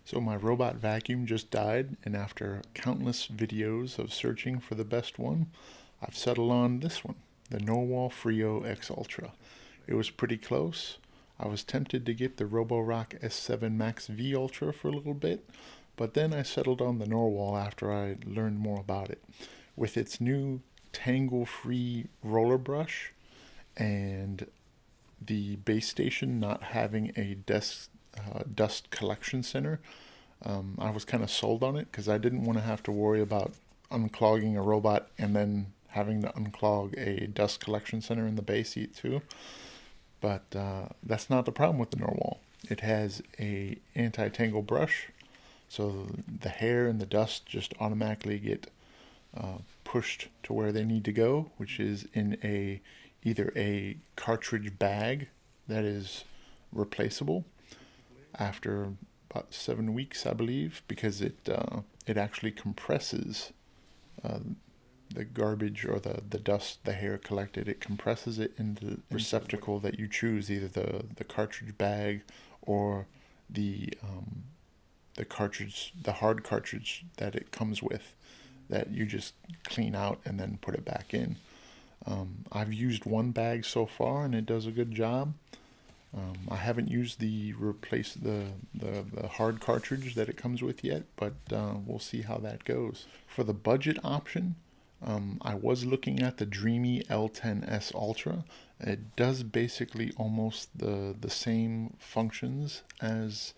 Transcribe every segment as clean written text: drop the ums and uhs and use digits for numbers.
So my robot vacuum just died, and after countless videos of searching for the best one, I've settled on this one, the Narwal Freo X Ultra. It was pretty close. I was tempted to get the Roborock S7 Max V Ultra for a little bit, but then I settled on the Narwal after I learned more about it. With its new tangle-free roller brush and the base station not having a dust collection center, I was kind of sold on it because I didn't want to have to worry about unclogging a robot and then having to unclog a dust collection center in the base seat too. But that's not the problem with the Narwhal. It has a anti-tangle brush, so the hair and the dust just automatically get pushed to where they need to go, which is in either a cartridge bag that is replaceable after about 7 weeks, I believe, because it actually compresses the garbage or the dust, the hair collected. It compresses it into the receptacle that you choose, either the cartridge bag or the cartridge, the hard cartridge that it comes with, that you just clean out and then put it back in. I've used one bag so far and it does a good job. I haven't used the hard cartridge that it comes with yet, but we'll see how that goes. For the budget option, I was looking at the Dreamy L10S Ultra. It does basically almost the same functions as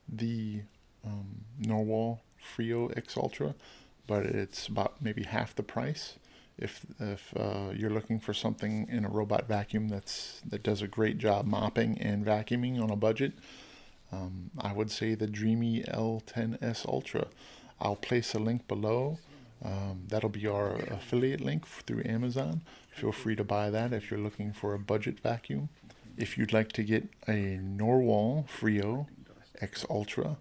the Narwal Freo X Ultra, but it's about maybe half the price. If you're looking for something in a robot vacuum that does a great job mopping and vacuuming on a budget, I would say the Dreamy L10S Ultra. I'll place a link below. That'll be our affiliate link through Amazon. Feel free to buy that if you're looking for a budget vacuum. If you'd like to get a Narwal Freo X Ultra,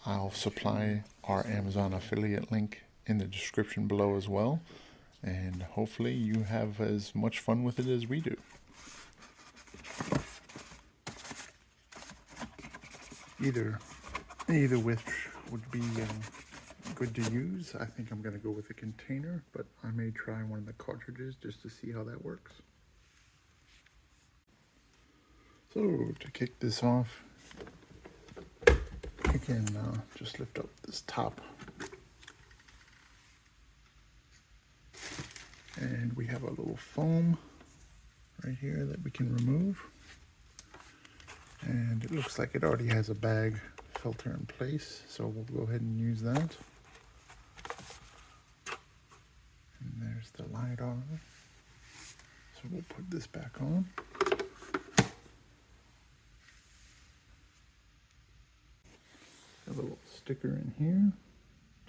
I'll supply our Amazon affiliate link in the description below as well, and hopefully you have as much fun with it as we do. Either which would be good to use. I think I'm going to go with a container, but I may try one of the cartridges just to see how that works. So to kick this off, I can just lift up this top, and we have a little foam right here that we can remove, and it looks like it already has a bag filter in place, so we'll go ahead and use that. And there's the LiDAR, so we'll put this back on. A little sticker in here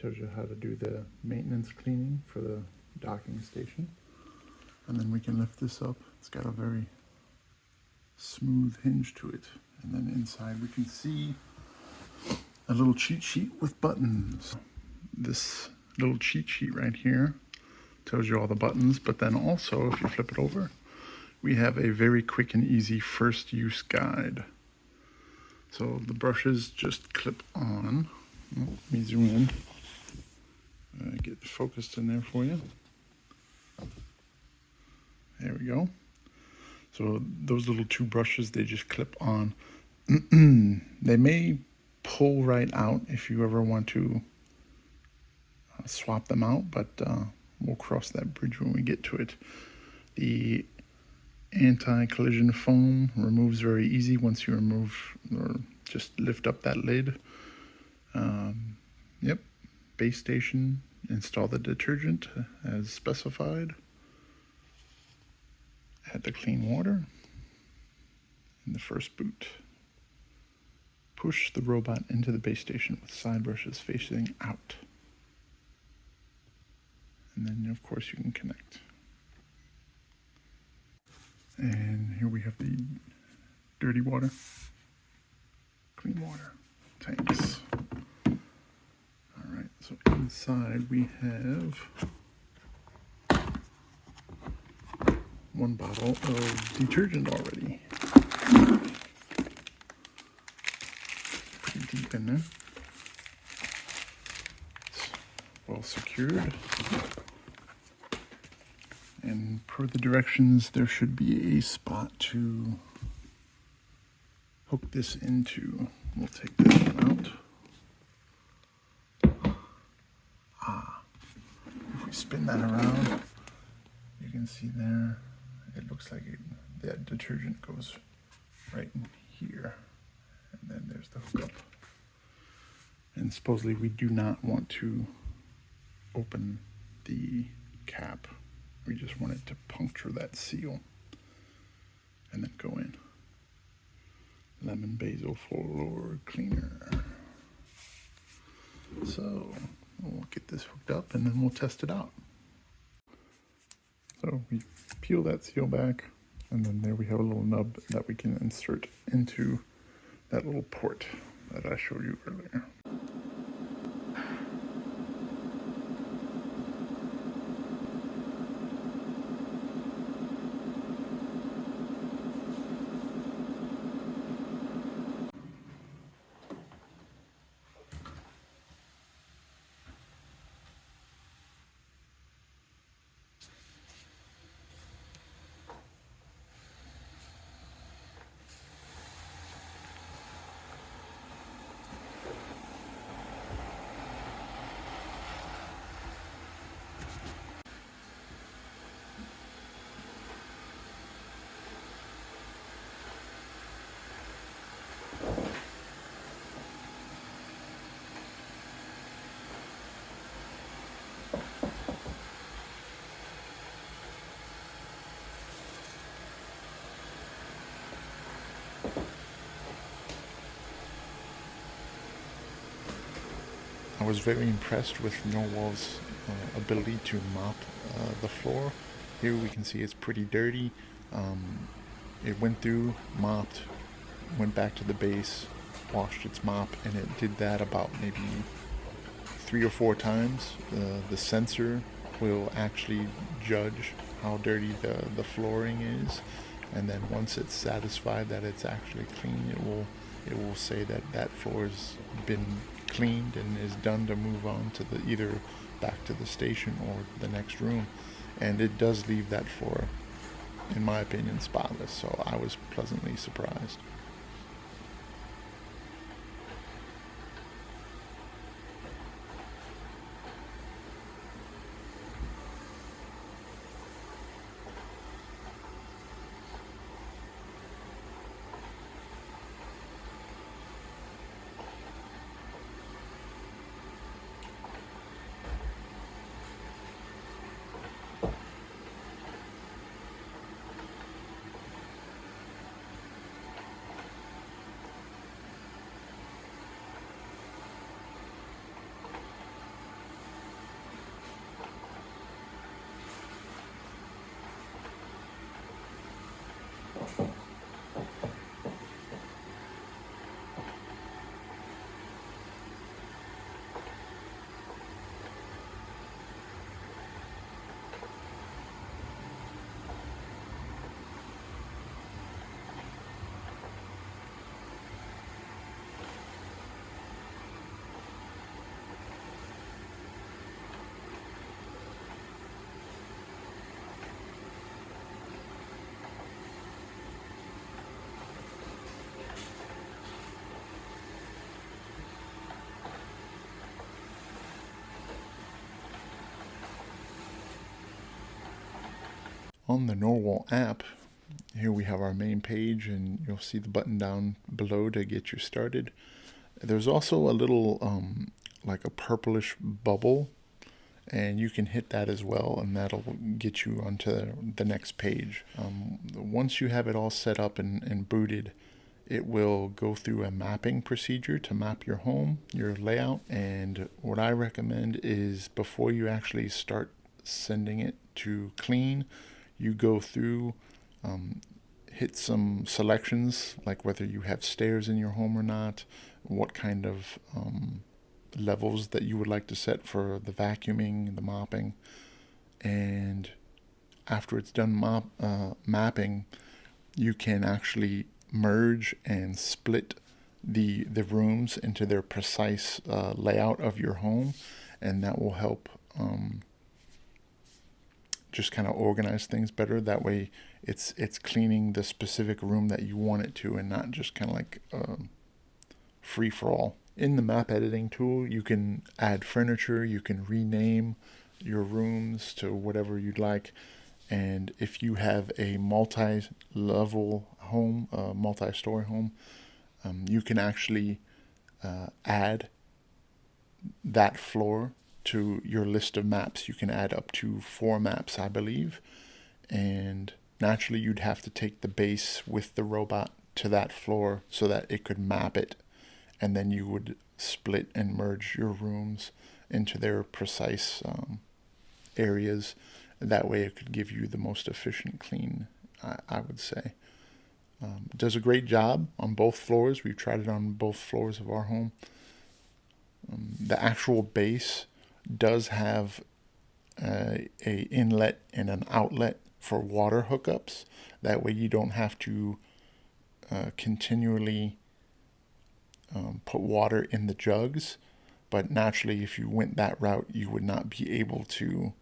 tells you how to do the maintenance cleaning for the docking station. And then we can lift this up. It's got a very smooth hinge to it. And then inside we can see a little cheat sheet with buttons. This little cheat sheet right here tells you all the buttons, but then also if you flip it over, we have a very quick and easy first use guide. So the brushes just clip on. Let me zoom in. Get it focused in there for you. There we go. So those little two brushes, they just clip on. They may pull right out if you ever want to swap them out, but we'll cross that bridge when we get to it. The anti-collision foam removes very easy once you remove or just lift up that lid. Yep, base station, install the detergent as specified, add the clean water in the first boot, push the robot into the base station with side brushes facing out, and then of course you can connect. And here we have the dirty water, clean water tanks. All right, so inside we have one bottle of detergent already. pretty deep in there. It's well secured. And per the directions, there should be a spot to hook this into. We'll take this one out. If we spin that around, you can see there, it looks like that detergent goes right in here. And then there's the hookup. And supposedly we do not want to open the cap. We just want it to puncture that seal and then go in. Lemon basil floor cleaner. So we'll get this hooked up and then we'll test it out. So we peel that seal back, and then there we have a little nub that we can insert into that little port that I showed you earlier. I was very impressed with Narwal's ability to mop the floor. Here we can see it's pretty dirty. It went through, mopped, went back to the base, washed its mop, and it did that about maybe 3 or 4 times. The sensor will actually judge how dirty the flooring is, and then once it's satisfied that it's actually clean, it will say that that floor has been cleaned and is done to move on to the either back to the station or the next room. And it does leave that floor, in my opinion, spotless, so I was pleasantly surprised. On the Narwal app, here we have our main page, and you'll see the button down below to get you started. There's also a little like a purplish bubble, and you can hit that as well, and that'll get you onto the next page. Once you have it all set up and booted, it will go through a mapping procedure to map your home, your layout, and what I recommend is before you actually start sending it to clean, you go through, hit some selections, like whether you have stairs in your home or not, what kind of levels that you would like to set for the vacuuming, the mopping, and after it's done mapping, you can actually merge and split the rooms into their precise layout of your home, and that will help just kind of organize things better. That way it's cleaning the specific room that you want it to, and not just kind of like free for all. In the map editing tool, you can add furniture, you can rename your rooms to whatever you'd like. And if you have a multi-level home, a multi-story home, you can actually add that floor to your list of maps. You can add up to 4 maps, I believe. And naturally, you'd have to take the base with the robot to that floor so that it could map it. And then you would split and merge your rooms into their precise areas. That way it could give you the most efficient clean, I would say. It does a great job on both floors. We've tried it on both floors of our home. The actual base does have a inlet and an outlet for water hookups. That way you don't have to continually put water in the jugs. But naturally, if you went that route, you would not be able to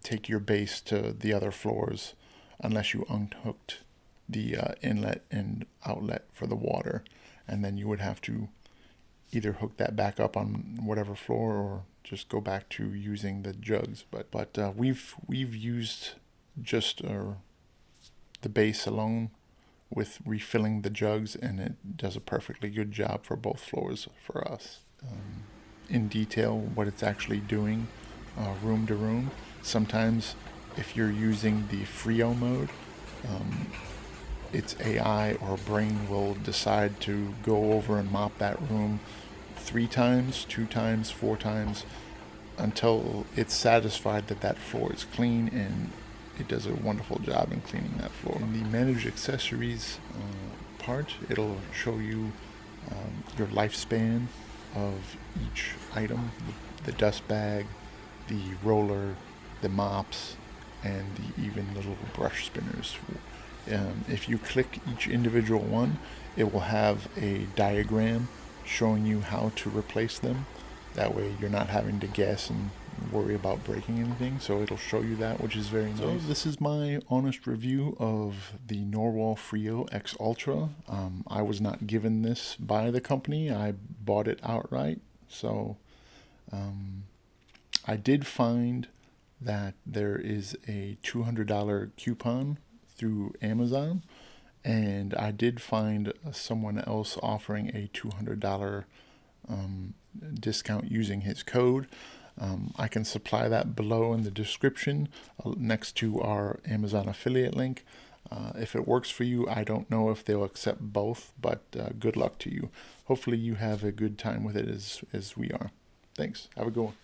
take your base to the other floors unless you unhooked the inlet and outlet for the water. And then you would have to either hook that back up on whatever floor or just go back to using the jugs. But we've used just the base alone with refilling the jugs, and it does a perfectly good job for both floors for us. In detail, what it's actually doing room to room. Sometimes if you're using the Freo mode, its AI or brain will decide to go over and mop that room 3 times, 2 times, 4 times, until it's satisfied that that floor is clean, and it does a wonderful job in cleaning that floor. In the manage accessories part, it'll show you your lifespan of each item, the dust bag, the roller, the mops, and the even little brush spinners. If you click each individual one, it will have a diagram showing you how to replace them. That way you're not having to guess and worry about breaking anything, so it'll show you that, which is very nice. So this is my honest review of the Narwal Freo X Ultra. I was not given this by the company. I bought it outright. So I did find that there is a $200 coupon through Amazon, and I did find someone else offering a $200 discount using his code. I can supply that below in the description next to our Amazon affiliate link. If it works for you, I don't know if they'll accept both, but good luck to you. Hopefully you have a good time with it as we are. Thanks. Have a good one.